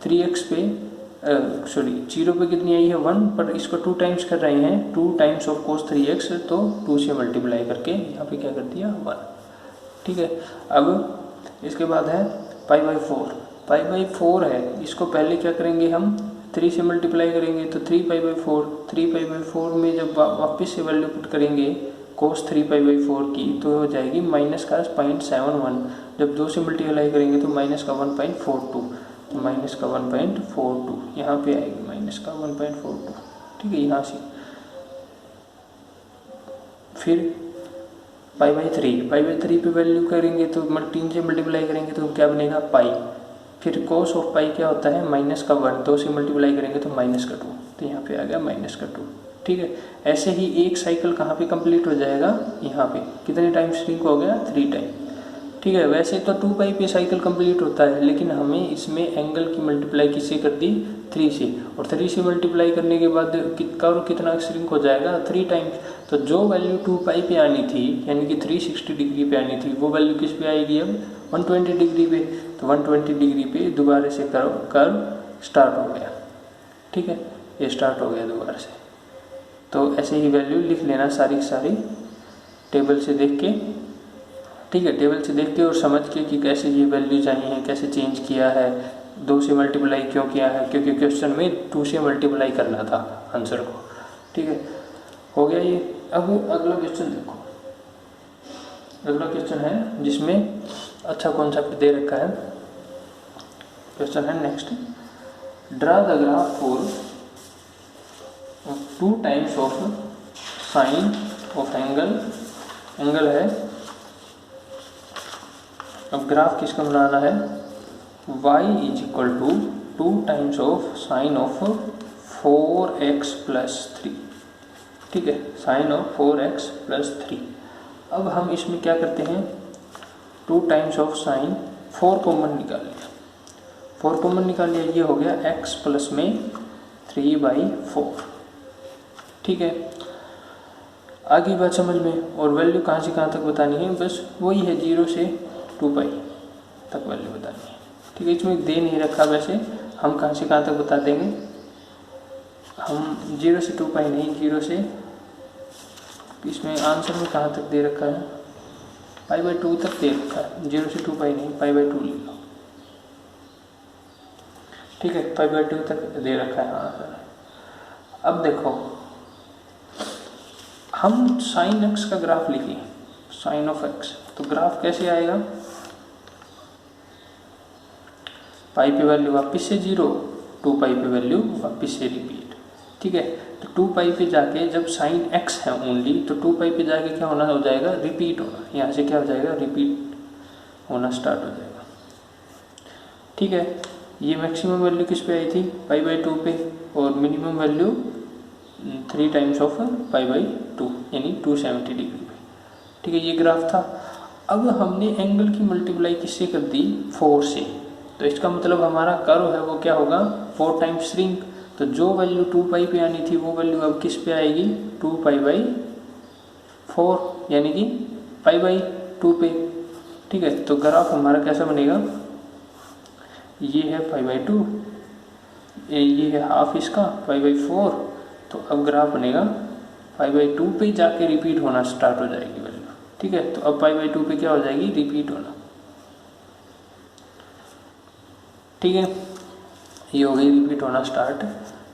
3x पे 0 पे कितनी आई है 1, पर इसको 2 टाइम्स कर रहे हैं, 2 टाइम्स ऑफ cos 3x, तो 2 से मल्टीप्लाई करके यहाँ पे क्या कर दिया 1। ठीक है, अब इसके बाद है π/4 है, इसको पहले क्या करेंगे हम 3 से मल्टीप्लाई करेंगे तो 3 π/4 में जब वापस से वैल्यू पुट करेंगे cos 3π/4 की तो हो जाएगी माइनस का 0.71, जब 2 से मल्टीप्लाई करेंगे तो माइनस का 1.42, तो माइनस का 1.42 यहाँ पे आएगी, माइनस का 1.42, ठीक है। यहाँ से फिर पाई/3 पे वैल्यू करेंगे तो 3 से मल्टीप्लाई करेंगे तो क्या बनेगा पाई, फिर cos ऑफ पाई क्या होता है माइनस का 1, 2 से मल्टीप्लाई करेंगे तो माइनस का 2, तो यहाँ पे आ गया माइनस का 2, ठीक है। ऐसे ही एक साइकिल कहाँ पे कंप्लीट हो जाएगा, यहाँ पे कितने टाइम श्रिंक हो गया 3 टाइम, ठीक है। वैसे तो 2π पे साइकिल कंप्लीट होता है, लेकिन हमें इसमें एंगल की मल्टीप्लाई किससे कर दी 3 से, और 3 से मल्टीप्लाई करने के बाद कर्व कितना श्रिंक हो जाएगा 3 टाइम्स, तो जो वैल्यू 2π पे आनी थी यानी कि 360 डिग्री पे आनी थी वो वैल्यू किस पे आएगी अब 120 डिग्री पे, तो 120 डिग्री पे दोबारा से कर्व स्टार्ट हो गया, ठीक है, ये स्टार्ट हो गया दोबारा से। तो ऐसे ही वैल्यू लिख लेना सारी सारी टेबल से देख के, ठीक है, टेबल से देख के और समझ के कि कैसे ये वैल्यूज आई हैं, कैसे चेंज किया है, 2 से मल्टीप्लाई क्यों किया है, क्योंकि क्वेश्चन में 2 से मल्टीप्लाई करना था आंसर को, ठीक है। हो गया ये। अब अगला क्वेश्चन देखो, अगला क्वेश्चन है जिसमें अच्छा कॉन्सेप्ट दे रखा है। क्वेश्चन है next, draw the graph for 2 times of sine of angle है, अब ग्राफ किसका बनाना है, y = 2 times of sine of 4x + 3, ठीक है, साइन ऑफ 4x + 3। अब हम इसमें क्या करते हैं, 2 टाइम्स ऑफ साइन, 4 कॉमन निकाल लिया, 4 कॉमन निकाल लिया, ये हो गया x प्लस में 3/4, ठीक है। आगे बात समझ में, और वैल्यू कहाँ से कहाँ तक बतानी है, बस वही है 0 से 2π तक वैल्यू बतानी है, ठीक है। इसमें दे नहीं रखा, वैसे हम कहाँ से कहाँ तक बता देंगे, हम 0 से 2π नहीं, 0 से, इसमें आंसर में कहाँ तक दे रखा है π/2 तक दे रखा है, 0 से 2π नहीं, π/2 ले लो, ठीक है, π/2 तक दे रखा है आंसर। अब देखो हम साइन x का ग्राफ लिखिए, साइन ऑफ x, तो ग्राफ कैसे आएगा, पाई पे वैल्यू वापस से 0, 2π पे वैल्यू वापस से रिपीट, ठीक है। तो 2π पे जाके जब साइन x है ओनली, तो 2π पे जाके क्या होना हो जाएगा, रिपीट होना, यहाँ से क्या हो जाएगा, रिपीट होना स्टार्ट हो जाएगा, ठीक है। ये मैक्सिमम वैल्यू किस पे आई थी, π/2 पे, और मिनिमम वैल्यू 3 टाइम्स ऑफ π/2 यानी 270 डिग्री पे, ठीक है, ये ग्राफ था। अब हमने एंगल की मल्टीप्लाई किससे कर दी, 4 से, तो इसका मतलब हमारा कर्व है वो क्या होगा 4 टाइम्स श्रिंक, तो जो वैल्यू 2π पे आनी थी वो वैल्यू अब किस पे आएगी 2π/4 यानी कि π/2 पे, ठीक है। तो ग्राफ हमारा कैसा बनेगा, ये है π/2, ये है हाफ इसका π/4, तो अब ग्राफ बनेगा π/2 पे जाके रिपीट होना स्टार्ट हो जाएगी वैल्यू, ठीक है। तो अब π/2 पे क्या हो जाएगी, रिपीट होना, ठीक है, ये हो गई रिपीट होना स्टार्ट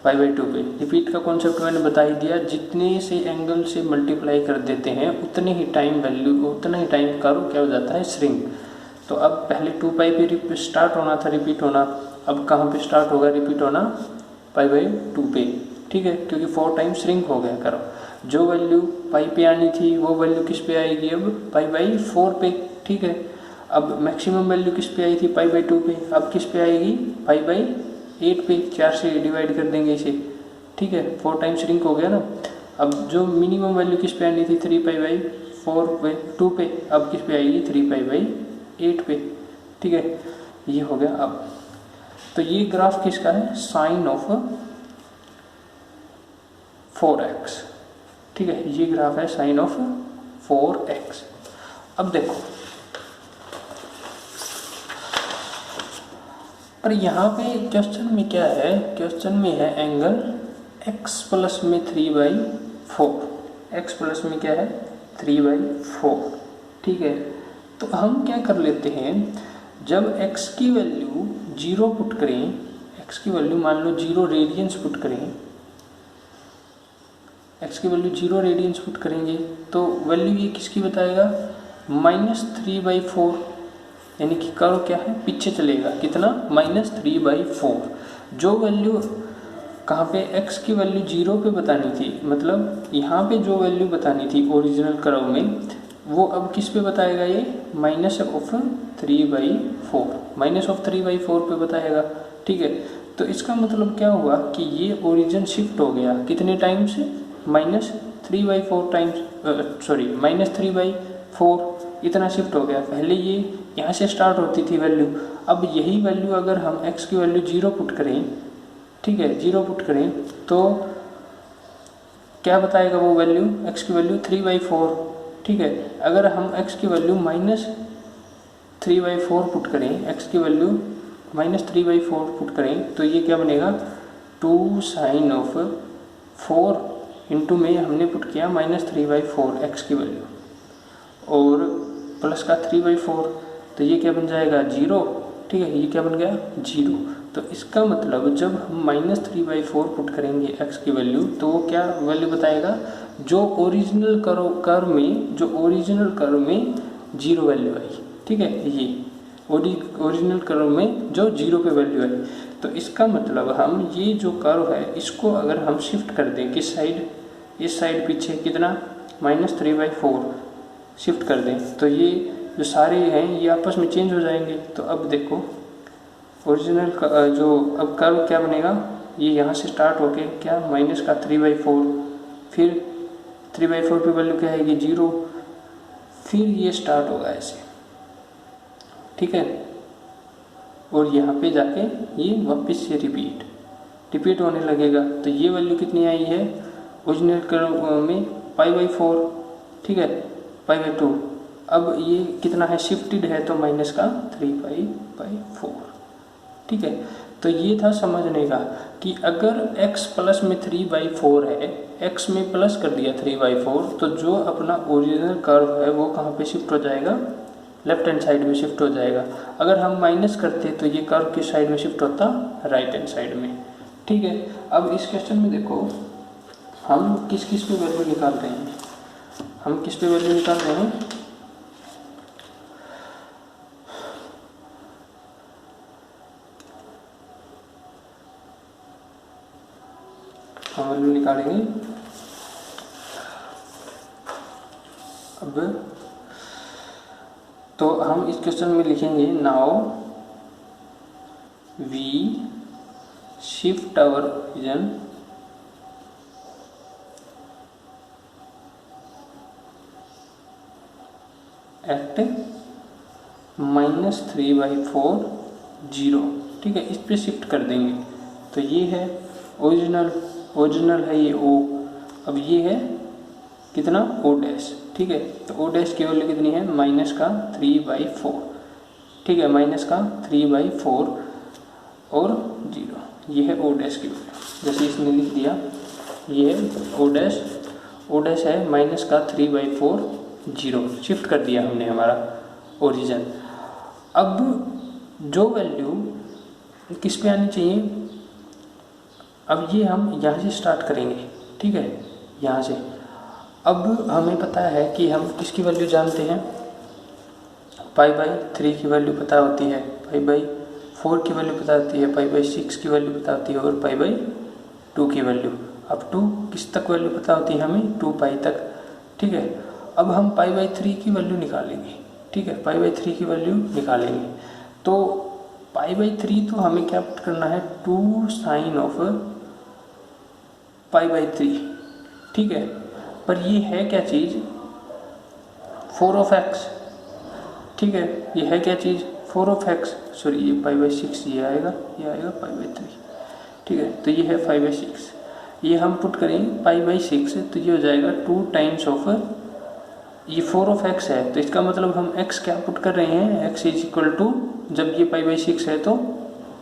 π/2 पे। रिपीट का कॉन्सेप्ट मैंने बता ही दिया, जितने से एंगल से मल्टीप्लाई कर देते हैं उतने ही टाइम वैल्यू, उतना ही टाइम कर्व क्या हो जाता है, श्रिंक। तो अब पहले 2π पे स्टार्ट होना था रिपीट होना, अब कहाँ पे स्टार्ट होगा रिपीट होना, π/2 पे, ठीक है, क्योंकि 4 टाइम श्रिंक हो गया कर्व। जो वैल्यू π पे आनी थी वो वैल्यू किस पे आएगी, अब π/4 पे, ठीक है। अब मैक्सिमम वैल्यू किस पे आई थी, π/2 पे, अब किस पे आएगी, π/8 पे, 4 से डिवाइड कर देंगे इसे, ठीक है, 4 टाइम श्रिंक हो गया ना। अब जो मिनिमम वैल्यू किस पे आनी थी, 3π/4 पे, अब किस पे आएगी 3π/8 पे, ठीक है, ये हो गया। अब तो ये ग्राफ किसका है, साइन ऑफ 4x, ठीक है, ये ग्राफ है साइन ऑफ 4x। अब देखो पर यहाँ पे क्वेश्चन में क्या है, क्वेश्चन में है एंगल x प्लस में 3/4, x प्लस में क्या है 3/4, ठीक है। तो हम क्या कर लेते हैं, जब x की वैल्यू 0 पुट करें, x की वैल्यू मान लो 0 रेडियंस पुट करें, एक्स की वैल्यू 0 रेडियंस पुट करेंगे तो वैल्यू ये किसकी बताएगा, -3/4, यानी कि कर्व क्या है, पीछे चलेगा, कितना, -3/4। जो वैल्यू कहाँ पे x की वैल्यू 0 पे बतानी थी, मतलब यहाँ पे जो वैल्यू बतानी थी ओरिजिनल कर्व में, वो अब किस पे बताएगा, ये -3/4 पे बताएगा। ठीक है, तो इसका मतलब क्या हुआ कि ये ओरिजिन शिफ्ट हो गया कितने टाइम से, -3/4 टाइम्स, -3/4 इतना शिफ्ट हो गया। पहले ये यहाँ से स्टार्ट होती थी वैल्यू, अब यही वैल्यू अगर हम x की वैल्यू 0 पुट करें, ठीक है, 0 पुट करें तो क्या बताएगा वो वैल्यू, x की वैल्यू 3/4। ठीक है, अगर हम x की वैल्यू -3/4 पुट करें, x की वैल्यू -3/4 पुट करें तो ये क्या बनेगा, 2 sin ऑफ 4 इंटू में हमने पुट किया -3/4 x की वैल्यू और प्लस का 3/4, तो ये क्या बन जाएगा, 0। ठीक है, ये क्या बन गया, 0। तो इसका मतलब जब हम -3/4 पुट करेंगे x की वैल्यू तो वो क्या वैल्यू बताएगा, जो ओरिजिनल कर्व में 0 वैल्यू आई। ठीक है, ये ओरिजिनल कर्व में जो 0 पे वैल्यू आई। तो इसका मतलब हम ये जो कर्व है इसको अगर हम शिफ्ट कर दें किस साइड, इस साइड पीछे कितना, -3/4 शिफ्ट कर दें तो ये जो सारे हैं ये आपस में चेंज हो जाएंगे। तो अब देखो ओरिजिनल जो अब कर्व क्या बनेगा, ये यहाँ से स्टार्ट होके क्या, -3/4, फिर 3/4 पे वैल्यू क्या आएगी, 0, फिर ये स्टार्ट होगा ऐसे। ठीक है, और यहाँ पे जाके ये वापस से रिपीट होने लगेगा। तो ये वैल्यू कितनी आई है ओरिजिनल कर्व में, π/4। ठीक है, π/2। अब ये कितना है, शिफ्टेड है तो -3π/4। ठीक है, तो ये था समझने का कि अगर x प्लस में 3/4 है, x में प्लस कर दिया 3/4 तो जो अपना ओरिजिनल कर्व है वो कहाँ पे शिफ्ट हो जाएगा, लेफ्ट हैंड साइड में शिफ्ट हो जाएगा। अगर हम माइनस करते तो ये कर्व किस साइड में शिफ्ट होता, राइट हैंड साइड में। ठीक है, अब इस क्वेश्चन में देखो हम किस किस पे वैल्यू निकाल रहे हैं, हम किस पे वैल्यू निकाल रहे हैं, हम वैल्यू निकालेंगे अब। तो हम इस क्वेश्चन में लिखेंगे, now we shift our origin at -3/4 0। ठीक है, इस पे शिफ्ट कर देंगे तो ये है ओरिजिनल है ये O। अब ये है कितना, O'। ठीक है, तो O' की वैल्यू कितनी है, -3/4। ठीक है, -3/4 और 0, ये है O' की वैल्यू। जैसे इसने लिख दिया ये है O' है -3/4 0, शिफ्ट कर दिया हमने हमारा ओरिजिन। अब जो वैल्यू किस पे आनी चाहिए, अब ये हम यहाँ से स्टार्ट करेंगे। ठीक है, यहाँ से अब हमें पता है कि हम किसकी वैल्यू जानते हैं, π/3 की वैल्यू पता होती है, π/4 की वैल्यू पता होती है, π/6 की वैल्यू पता होती है और π/2 की वैल्यू, अब 2 किस तक वैल्यू पता होती है हमें, 2π तक। ठीक है, अब हम π/3 की वैल्यू निकालेंगे। ठीक है, π/3 की वैल्यू निकालेंगे तो π/3 तो हमें क्या पुट करना है, 2 sin ऑफ π/3। ठीक है, पर ये है क्या चीज़, 4 of x। ठीक है, ये है क्या चीज़, 4 of x, सॉरी ये π/6 ये आएगा π/3। ठीक है, तो ये है 5/6, ये हम पुट करें π/6 तो ये हो जाएगा 2 टाइम्स ऑफ ये 4 of x है। तो इसका मतलब हम x क्या पुट कर रहे हैं, x इज इक्वल टू, जब ये π/6 है तो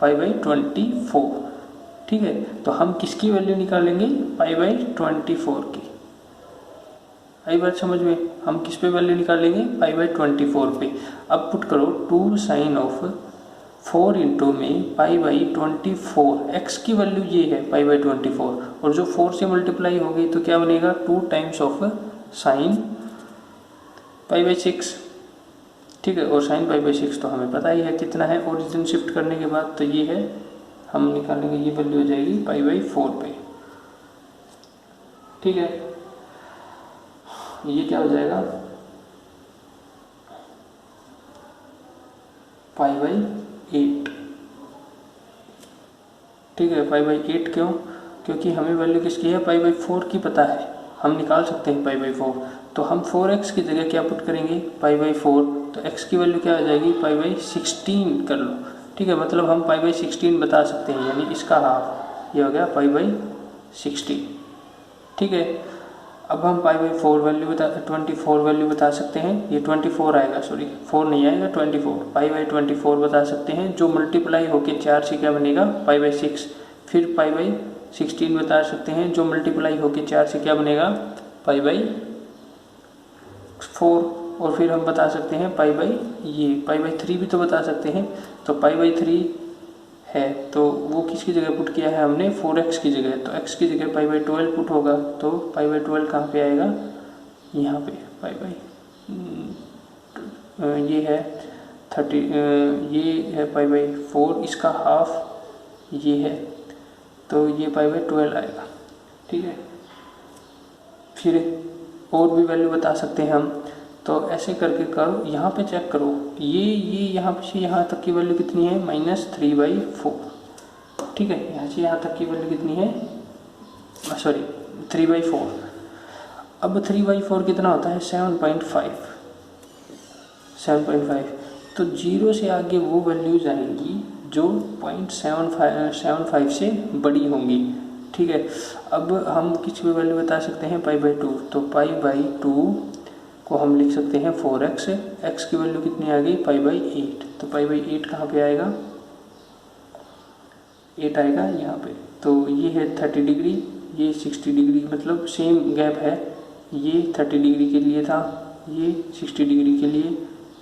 π/24। ठीक है, तो हम किसकी वैल्यू निकालेंगे, π/24 की। आई बात समझ में, हम किस पे वैल्यू निकालेंगे, π/24 पे। अब पुट करो 2 sin ऑफ 4 इंटू में पाई बाई 24, एक्स की वैल्यू ये है पाई बाई 24, और जो 4 से मल्टीप्लाई हो गई तो क्या बनेगा 2 times of sine pi by 6, ठीक है। और साइन पाई बाई 6 तो हमें पता ही है कितना है ओरिजिन शिफ्ट करने के बाद, तो ये है, हम निकालेंगे, ये वैल्यू हो जाएगी पाई बाई 4 पे, ठीक है। ये क्या हो जाएगा पाई बाई 8, ठीक है। पाई बाई 8 क्यों? क्योंकि हमें वैल्यू किसकी है, पाई बाई 4 की पता है, हम निकाल सकते हैं पाई बाई 4, तो हम 4x की जगह क्या पुट करेंगे, पाई बाई 4, तो x की वैल्यू क्या आ जाएगी, पाई बाई 16 कर लो, ठीक है। मतलब हम पाई बाई 16 बता सकते हैं, यानी इसका हाफ, ये हो गया पाई बाई 16, ठीक है। अब हम पाई बाई 4 वैल्यू 24 वैल्यू बता सकते हैं, ये 24 आएगा, सॉरी 4 नहीं आएगा 24, पाई बाई 24 बता सकते हैं, जो मल्टीप्लाई होके 4 से क्या बनेगा पाई बाई 6, फिर पाई बाई 16 बता सकते हैं, जो मल्टीप्लाई होके 4 से क्या बनेगा पाई बाई 4, और फिर हम बता सकते हैं पाई बाई, ये पाई बाई 3 भी तो बता सकते हैं, तो पाई बाई 3 है, तो वो किसकी जगह पुट किया है हमने 4x की जगह, तो x की जगह पाई बाई 12 पुट होगा, तो पाई बाई 12 कहाँ पे आएगा, यहाँ पे पाई बाई, ये है 30, ये है पाई बाई 4, इसका हाफ ये है, तो ये पाई बाई 12 आएगा, ठीक है। फिर और भी वैल्यू बता सकते हैं हम, तो ऐसे करके करो, यहाँ पे चेक करो, ये यहाँ से यहाँ तक की वैल्यू कितनी है -3/4, ठीक है। यहाँ से यहाँ तक की वैल्यू कितनी है, सॉरी 3/4, अब 3/4 कितना होता है 7.5, तो 0 से आगे वो वैल्यूज आएंगी जो 0.75 से बड़ी होंगी, ठीक है। अब हम किसी भी वैल्यू बता सकते हैं पाई बाई 2, तो पाई बाई 2 को हम लिख सकते हैं 4x, x की वैल्यू कितनी आ गई पाई बाई 8, तो पाई बाई 8 कहाँ पे आएगा, 8 आएगा यहाँ पे, तो ये है 30 डिग्री, ये 60 डिग्री, मतलब सेम गैप है, ये 30 डिग्री के लिए था, ये 60 डिग्री के लिए,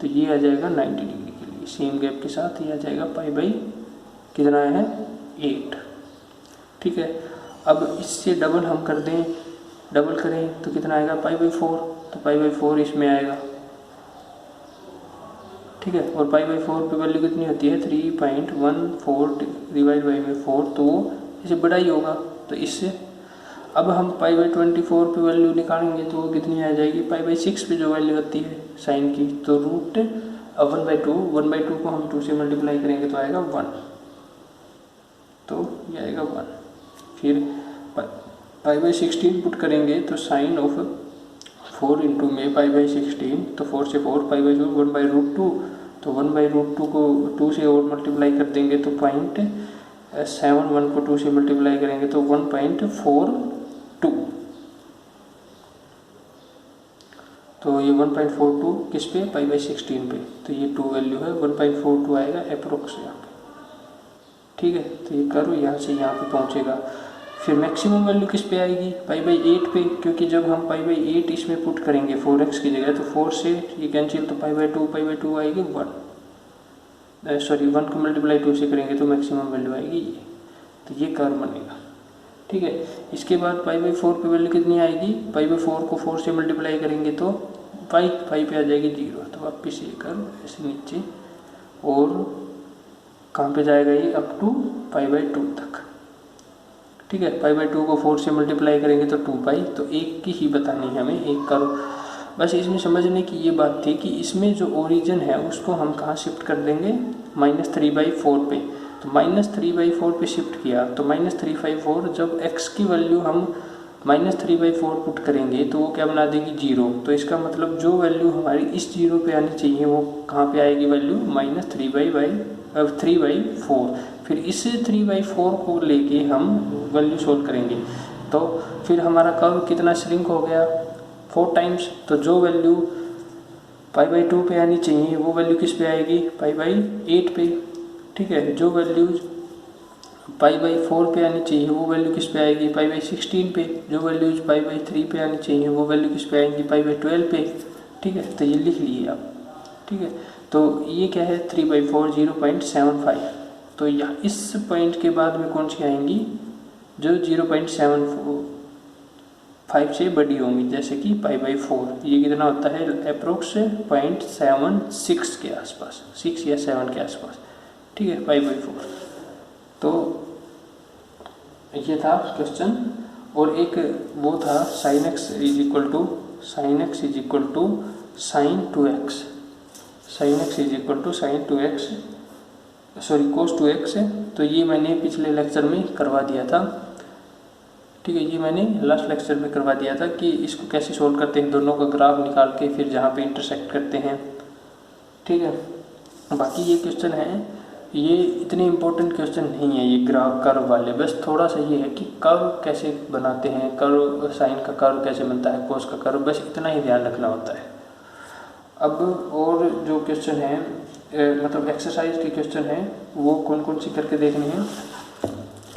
तो ये आ जाएगा 90 डिग्री के लिए, सेम गैप के साथ ये आ जाएगा पाई बाई कितना है 8, ठीक है। अब इससे डबल हम कर दें, डबल करें तो कितना आएगा पाई बाई 4, तो पाई बाई 4 इसमें आएगा, ठीक है। और पाई बाई 4 पे वैल्यू कितनी होती है 3.14 डिवाइड बाई में 4, तो वो इसे बड़ा ही होगा, तो इससे अब हम पाई बाई 24 पे वैल्यू निकालेंगे तो वो कितनी आ जाएगी, पाई बाई 6 पे जो वैल्यू आती है साइन की, तो रूट 1/2 को हम 2 से मल्टीप्लाई करेंगे तो आएगा 1, तो ये आएगा 1। फिर पाई बाई 16 पुट करेंगे तो साइन ऑफ 4 इंटू में पाई बाई 16, तो 4 से 4 पाई बाई 2 1/√2, तो 1/√2 को 2 से और मल्टीप्लाई कर देंगे तो 0.71 को 2 से मल्टीप्लाई करेंगे तो 1.42, तो ये 1.42 किस पे पाई बाई 16 पे, तो ये 2 वैल्यू है 1.42 आएगा अप्रोक्स यहाँ पे, ठीक है। तो ये करो यहाँ से यहाँ पे पहुँचेगा। फिर मैक्सिमम वैल्यू किस पे आएगी पाई बाई 8 पे, क्योंकि जब हम पाई बाई 8 इसमें पुट करेंगे 4x की जगह, तो 4 से ये कैंसिल, तो पाई बाई 2 आएगी 1, सॉरी 1 को मल्टीप्लाई 2 से करेंगे तो मैक्सिमम वैल्यू आएगी ये, तो ये कर्व बनेगा, ठीक है। इसके बाद पाई बाई 4 पे वैल्यू कितनी आएगी, पाई बाई 4 को 4 से मल्टीप्लाई करेंगे तो पाई पे आ जाएगी 0, तो वापिस ये कर्व ऐसे नीचे, और कहाँ पे जाएगा ये अप टू पाई बाई 2 तक, ठीक है। पाई बाई 2 को 4 से मल्टीप्लाई करेंगे तो 2 पाई, तो एक की ही बतानी है हमें, एक कर्व। बस इसमें समझने की ये बात थी कि इसमें जो ओरिजिन है उसको हम कहाँ शिफ्ट कर देंगे -3/4 पे, तो -3/4 पे शिफ्ट किया, तो -3/4 जब x की वैल्यू हम -3/4 पुट करेंगे तो वो क्या बना देगी 0, तो इसका मतलब जो वैल्यू हमारी इस 0 पे आनी चाहिए वो कहाँ पे आएगी वैल्यू -3/4। फिर इस 3/4 को लेके हम वैल्यू सोल्व करेंगे, तो फिर हमारा कर्व कितना श्रिंक हो गया 4 टाइम्स, तो जो वैल्यू पाई बाई 2 पे आनी चाहिए वो वैल्यू किस पे आएगी पाई बाई 8 पे, ठीक है। जो वैल्यू पाई बाई 4 पे आनी चाहिए वो वैल्यू किस पे आएगी पाई बाई 16 पे, जो वैल्यूज पाई बाई 3 पे आनी चाहिए वो वैल्यू किस पे आएंगी पाई बाई 12 पे, ठीक है। तो ये लिख लिए आप, ठीक है। तो ये क्या है 3/4 0.75। तो यहाँ इस पॉइंट के बाद में कौन सी आएंगी जो 0.75 से बड़ी होंगी, जैसे कि π/4। ये कितना होता है अप्रोक्स 0.76 के आसपास, 6 या 7 के आसपास, ठीक है, π/4। तो ये था क्वेश्चन। और एक वो था sin x is equal to sin 2x, sin x is equal to sin 2x sorry cos 2x। तो ये मैंने पिछले लेक्चर में करवा दिया था, ठीक है, ये मैंने लास्ट लेक्चर में करवा दिया था कि इसको कैसे सोल्व करते हैं, दोनों का ग्राफ निकाल के फिर जहाँ पे इंटरसेक्ट करते हैं, ठीक है। बाकी ये क्वेश्चन है, ये इतने इम्पोर्टेंट क्वेश्चन नहीं है ये ग्राफ कर्व वाले, बस थोड़ा सा ये है कि कर्व कैसे बनाते हैं, कर्व साइन का कर्व कैसे बनता है, कोस का कर्व, बस इतना ही ध्यान रखना होता है। अब और जो क्वेश्चन है मतलब एक्सरसाइज के क्वेश्चन है वो कौन कौन सी करके देखने हैं।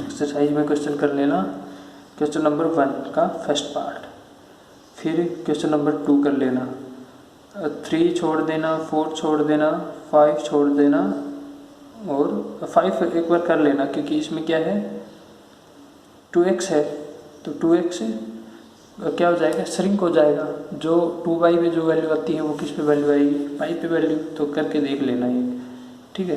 एक्सरसाइज में क्वेश्चन कर लेना क्वेश्चन नंबर 1 का फर्स्ट पार्ट, फिर क्वेश्चन नंबर 2 कर लेना, 3 छोड़ देना, 4 छोड़ देना, 5 छोड़ देना और 5 एक बार कर लेना क्योंकि इसमें क्या है 2x है, तो 2x क्या हो जाएगा श्रिंक हो जाएगा। जो 2y में जो वैल्यू आती है वो किस पे वैल्यू आएगी पाई पे वैल्यू, तो करके देख लेना ये, ठीक है।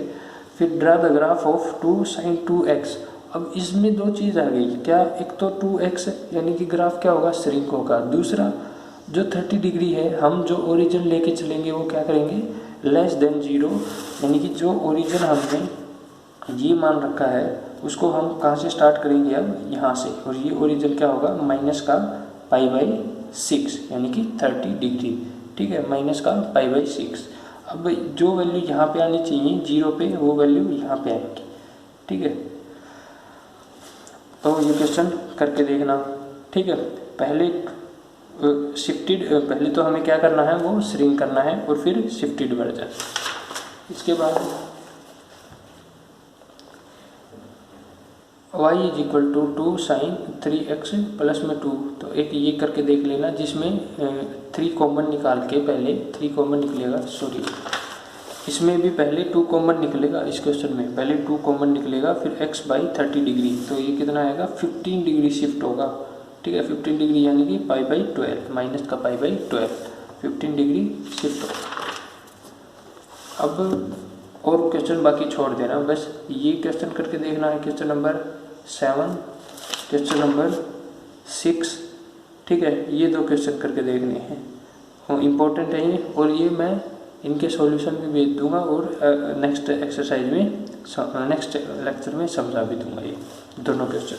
फिर draw the graph of 2 sin 2x। अब इसमें दो चीज़ आ गई, क्या एक तो 2x यानी कि ग्राफ क्या होगा श्रिंक होगा, दूसरा जो 30 डिग्री है हम जो ओरिजिन लेके चलेंगे वो क्या करेंगे लेस देन 0, यानी कि जो ओरिजिन हमने ये मान रखा है उसको हम कहाँ से स्टार्ट करेंगे अब यहाँ से, और ये ओरिजिन क्या होगा माइनस का π/6 यानी कि 30 डिग्री, ठीक है, माइनस का π/6। अब जो वैल्यू यहाँ पे आनी चाहिए 0 पे वो वैल्यू यहाँ पे आएगी, ठीक है। तो ये क्वेश्चन करके देखना, ठीक है। पहले शिफ्टेड, पहले तो हमें क्या करना है वो श्रिंक करना है और फिर शिफ्टेड वर्जन। इसके बाद y is equal to 2 sin 3x plus में 2, तो एक ये करके देख लेना जिसमें 3 कॉमन निकाल के, पहले 3 कॉमन निकलेगा, सॉरी इसमें भी पहले 2 कॉमन निकलेगा, इस क्वेश्चन में पहले 2 कॉमन निकलेगा, फिर x/30 डिग्री, तो ये कितना आएगा 15 डिग्री शिफ्ट होगा, ठीक है, 15 डिग्री यानी कि π/12 माइनस का π/12 15 डिग्री शिफ्ट होगा। अब और क्वेश्चन बाकी छोड़ देना, बस ये क्वेश्चन करके देखना है क्वेश्चन नंबर 7, क्वेश्चन नंबर 6, ठीक है, ये 2 क्वेश्चन करके देखने हैं, इम्पोर्टेंट है ये, और ये मैं इनके सॉल्यूशन भी भेज दूंगा और नेक्स्ट एक्सरसाइज में नेक्स्ट लेक्चर में समझा भी दूंगा ये दोनों क्वेश्चन।